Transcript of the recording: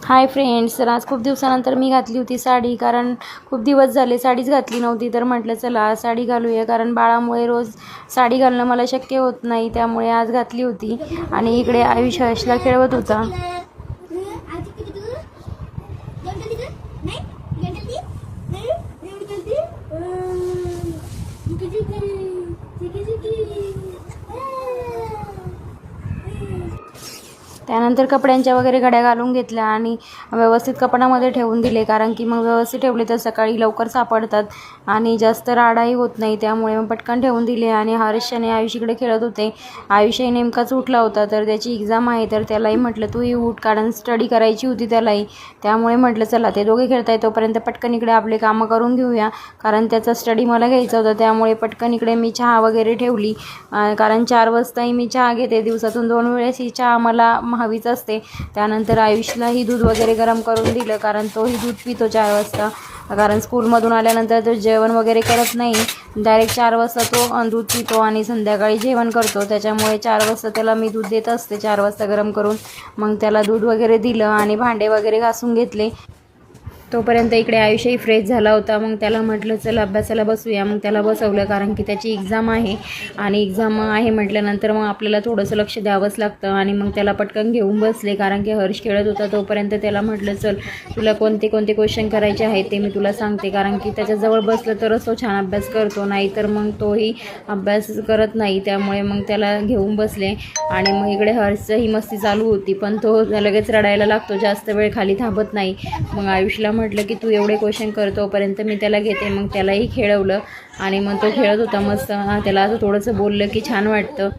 Hi friends, तर आज खूप दिवसानंतर मी घातली होती साडी, कारण खूप दिवस झाले साडीच घातली नव्हती. तर म्हटलं चला साडी घालूया, कारण बाळामुळे रोज साडी घालणं मला शक्य होत नाही, त्यामुळे आज घातली होती. आणि इकडे आयुष हर्षला खेळवत होता. त्यानंतर कपड्यांच्या वगैरे घड्या घालून घेतल्या आणि व्यवस्थित कपाटामध्ये ठेवून दिले, कारण की मग व्यवस्थित ठेवले तर सकाळी लवकर सापडतात आणि जास्त राडाही होत नाही. त्यामुळे मग पटकन ठेवून दिले. आणि हर्ष आणि आयुष इकडे खेळत होते. आयुषही नेमकाच उठला होता, तर त्याची एक्झाम आहे, तर त्यालाही म्हटलं तूही उठ, कारण स्टडी करायची होती त्यालाही. त्यामुळे म्हटलं चला ते दोघे खेळताय तोपर्यंत पटकन इकडे आपले कामं करून घेऊया, कारण त्याचा स्टडी मला घ्यायचा होता. त्यामुळे पटकन इकडे मी चहा वगैरे ठेवली, कारण 4 वाजताही मी चहा घेते. दिवसातून 2 वेळेस ही चहा मला हवीच असते. त्यानंतर आयुषलाही दूध वगैरे गरम करून दिलं, कारण तोही दूध पितो 4 वाजता. कारण स्कूलमधून आल्यानंतर तो जेवण वगैरे करत नाही, डायरेक्ट 4 वाजता तो दूध पितो आणि संध्याकाळी जेवण करतो. त्याच्यामुळे 4 वाजता त्याला मी दूध देत असते, 4 वाजता गरम करून. मग त्याला दूध वगैरे दिलं आणि भांडे वगैरे घासून घेतले. तोपर्यंत इकडे आयुषही फ्रेश झाला होता. मग त्याला म्हटलं चल अभ्यासाला बसूया. मग त्याला बसवलं, कारण की त्याची एक्झाम आहे आणि एक्झाम आहे म्हटल्यानंतर मग आपल्याला थोडंसं लक्ष द्यावंच लागतं. आणि मग त्याला पटकन घेऊन बसले, कारण की हर्ष खेळत होता. तोपर्यंत त्याला म्हटलं चल तुला कोणते कोणते क्वेश्चन करायचे आहेत ते मी तुला सांगते, कारण की त्याच्याजवळ बसलं तरच तो छान अभ्यास करतो, नाहीतर मग तोही अभ्यास करत नाही. त्यामुळे मग त्याला घेऊन बसले. आणि मग इकडे हर्षही मस्ती चालू होती, पण तो लगेच रडायला लागतो, जास्त वेळ खाली थांबत नाही. मग आयुषला म्हटलं की तू एवढे क्वेश्चन कर, तोपर्यंत मी त्याला घेते. मग त्यालाही खेळवलं आणि मग तो खेळत होता मस्त. त्याला असं थोडंसं बोललं की छान वाटतं.